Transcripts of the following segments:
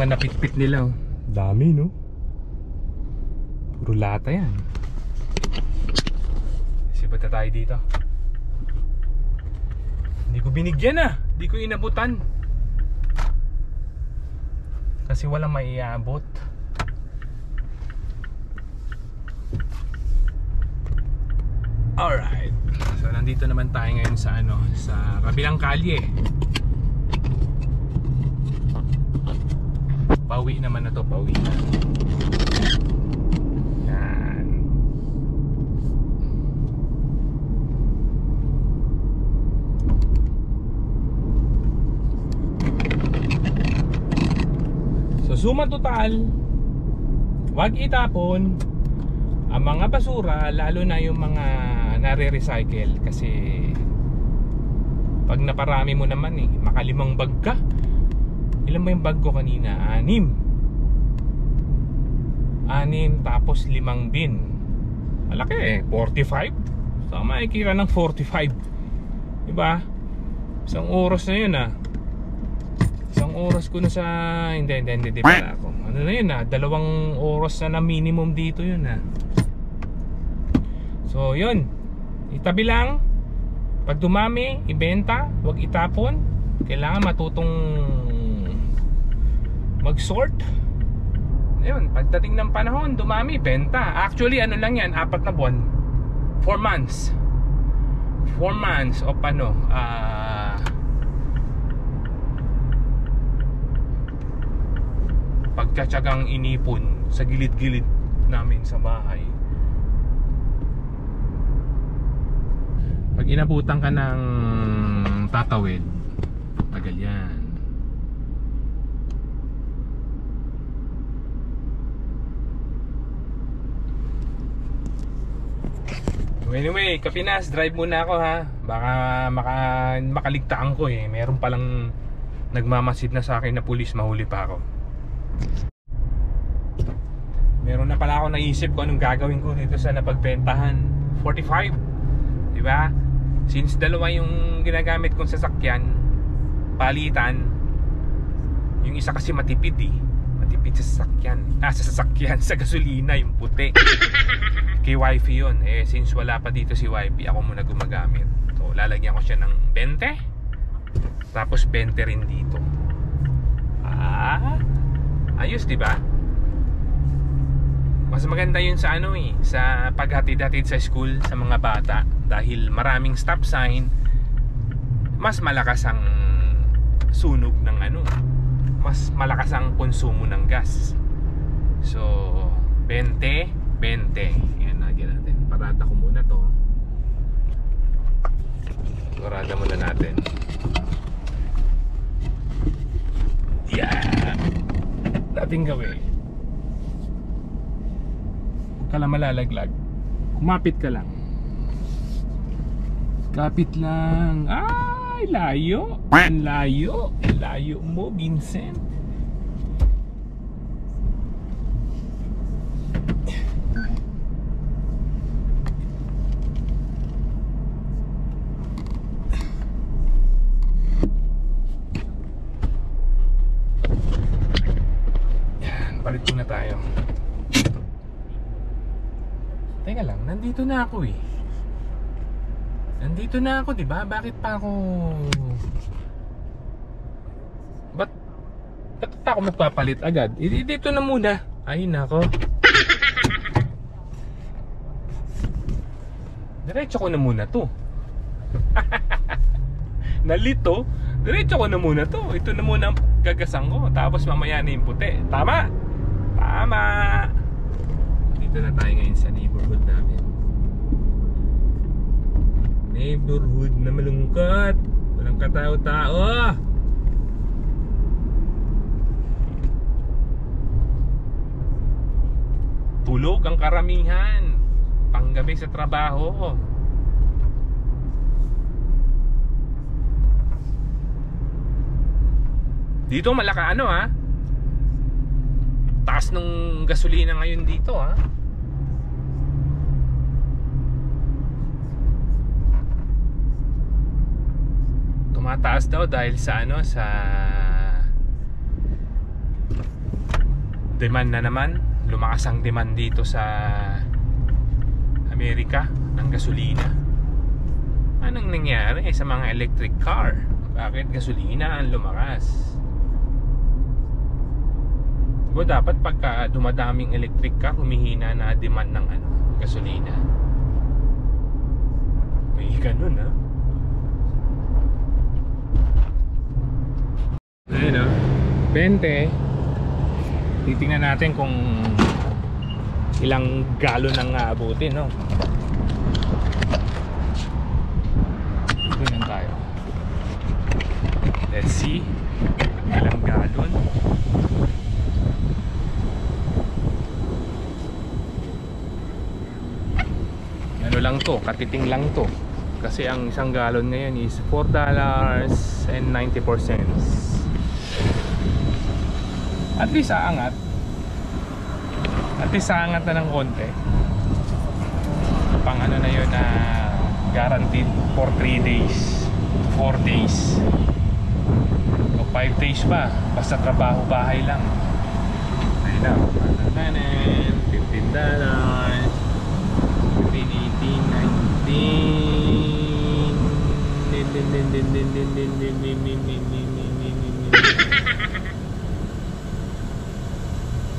mga napitpit nila, oh. Dami, no? Puro lata yan. Sipata tayo dito. Hindi ko binigyan, ah. Hindi ko inabutan. Kasi walang maiabot. Alright. So nandito naman tayo ngayon sa sa kabilang kalye. Pauwi naman na to, pauwi na. Yan. So suma total, wag itapon ang mga basura, lalo na yung mga nare-recycle, kasi pag naparami mo naman makalimang bag ka. Ilan ba yung bag ko kanina? 6 tapos 5 bin. Malaki 45. So makikita ng 45, diba? Isang oras na yun, isang oras ko na sa... Hindi pala ako. Ano na yun, 2 oras na minimum dito yun, So yun, itabi lang. Pag dumami, ibenta, huwag itapon. Kailangan matutong mag-sort. Ayun, pagdating ng panahon, dumami, benta. Actually, ano lang yan, 4 na buwan. 4 months. 4 months of pagtsatsagang inipon sa gilid-gilid namin sa bahay. Pag inabutan ka ng tatawid, tagal yan. Anyway, Kapinas, drive muna ako, ha. Baka makaligtaan ko, meron palang nagmamasid na sa akin na pulis, mahuli pa ako. Meron na pala ako naisip kung anong gagawin ko dito sa napagbentahan. 45, diba? Since dalawa yung ginagamit kong sasakyan, palitan. Yung isa kasi matipid, matipid sa sasakyan. Sa sasakyan, sa gasolina, yung puti. Kay wifey yun. Since wala pa dito si wifey, ako muna gumagamit. So lalagyan ko siya ng 20, tapos 20 rin dito. Ayos, diba? Mas maganda yun sa sa paghatid-hatid sa school sa mga bata. Dahil maraming stop sign, mas malakas ang sunog ng mas malakas ang konsumo ng gas. So 20. Yan, lagyan natin. Parada ko muna to. Parada muna natin. Yeah. Dating gawin. Huwag ka lang malalaglag. Kumapit ka lang. Kapit lang. Ay, layo. Ang layo. Ang layo mo, Vincent. Yan, palit muna tayo. Teka lang, nandito na ako Nandito na ako, diba? Bakit pa ako... Ba't ako magpapalit agad? Dito na muna. Ay, nako. Diretso ko na muna to. Nalito. Diretso ko na muna to. Ito na muna ang gagasang ko. Tapos mamaya na yung puti. Tama. Tama. Dito na tayo ngayon sa neighborhood namin. Neighborhood na malungkot. Walang katao-tao. Tulog ang karamihan. Panggabi sa trabaho. Dito malaka taas nung gasolina ngayon dito, Tumataas daw dahil sa demand na naman. Lumakas ang demand dito sa Amerika ng gasolina. Anong nangyari sa mga electric car? Bakit gasolina ang lumakas? Dapat pagka dumadaming electric car, humihina na demand ng gasolina. May ganun, ha? Ayun, 20. Titingnan natin kung ilang galon ang aabutin, no? Tingnan tayo. Let's see ilang galon. Ano lang to, katiting lang to. Kasi ang isang galon ngayon is $4.90. At least aangat. At least aangat na ng konti. Pang ano na yun na guaranteed for 3 days, 4 days o 5 days pa. Basta trabaho bahay lang. Ayun na, $15,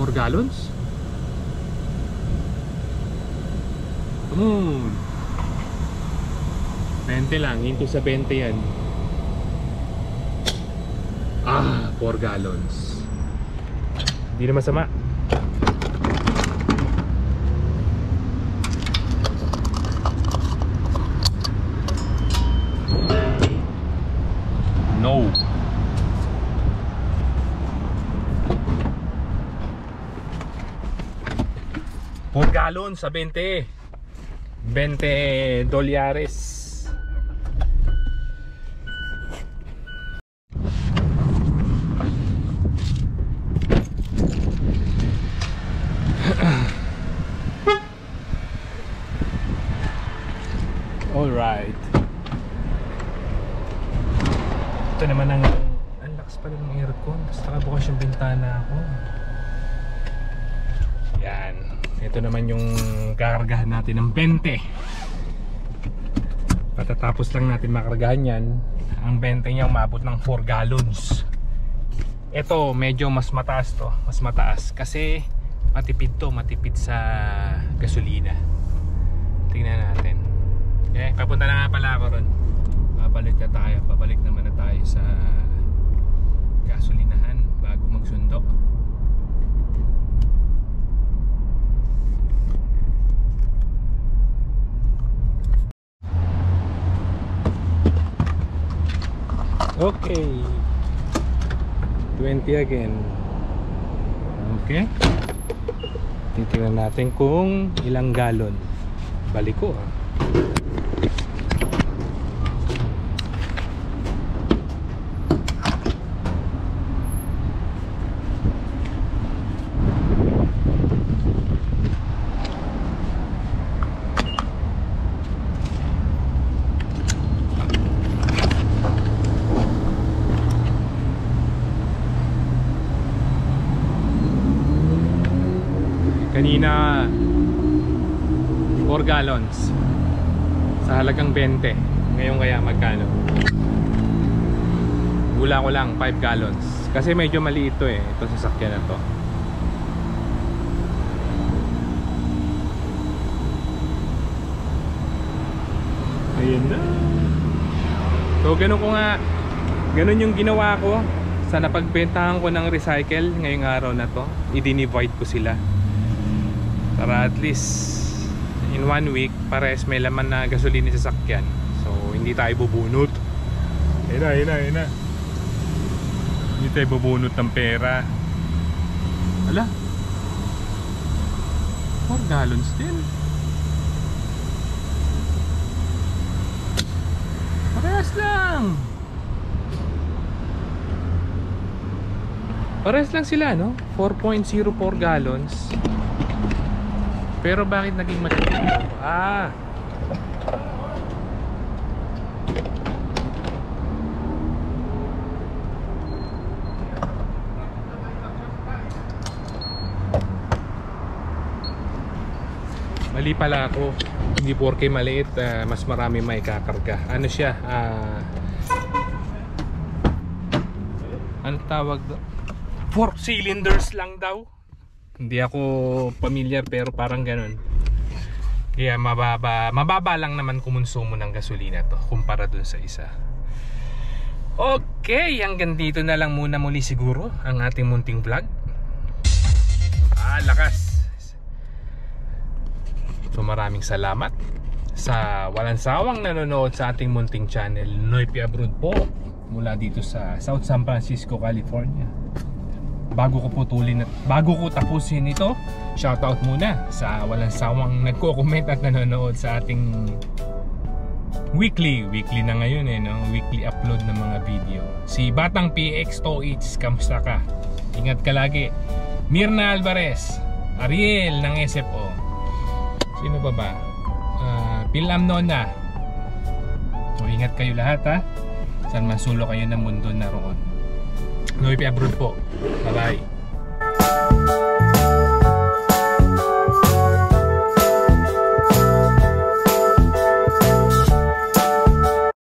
4 gallons? Come on. 20 lang, into sa 20 yan. 4 gallons. Hindi na masama. No. $4 gallons sa 20 dolyares. Alright. Ito naman ang lakas pala ng aircon. Tapos nakabukas yung bintana ako. Yan. Ito naman yung kakargahan natin ng 20. Patatapos lang natin makargahan yan. Ang 20 niya umabot ng 4 gallons. Ito medyo mas mataas to. Mas mataas kasi matipid to. Matipid sa gasolina. Tingnan natin. Okay, papunta na nga pala ako ron. Babalik na tayo. Babalik naman na tayo sa gasolinahan bago magsundo. Okay, 20 again. Okay, titingnan natin kung ilang galon. Balik ko, kanina 4 gallons sa halagang 20. Ngayon kaya magkano? Hula ko lang 5 gallons kasi medyo maliit ito ito sasakyan na to. Ayun na. So ganun ko nga, ganun yung ginawa ko sa napagbentahan ko ng recycle ngayong araw na to. I-divide ko sila para at least in 1 week pares may laman na gasolina sa sasakyan. So hindi tayo bubunot. Ayun na. Hindi tayo bubunot ng pera. Ala, 4 gallons din. Parehas lang. Parehas lang sila, no? 4.04 gallons. Pero bakit naging matipid? Mali pala ako. Hindi porke maliit, mas marami may kakarga. Ano siya? Ano tawag do? 4 cylinders lang daw. Hindi ako familiar pero parang ganun. Kaya mababa lang naman kumonsumo ng gasolina to kumpara dun sa isa. Okay, hanggang dito na lang muna muli siguro ang ating munting vlog. Lakas. So maraming salamat sa walang sawang nanonood sa ating munting channel, Noy P. Abroad po, mula dito sa South San Francisco, California. Bago ko tapusin ito, shoutout muna sa walang sawang nagko-comment at nanonood sa ating weekly na ngayon no? Weekly upload ng mga video. Si Batang PX Toits, kamusta ka? Ingat ka lagi. Mirna Alvarez, Ariel ng SFO. Sino ba? Pilam Nona. So ingat kayo lahat ha. Saan man sulok kayo ng mundo naroon. Noy P. Abroad po. Bye bye.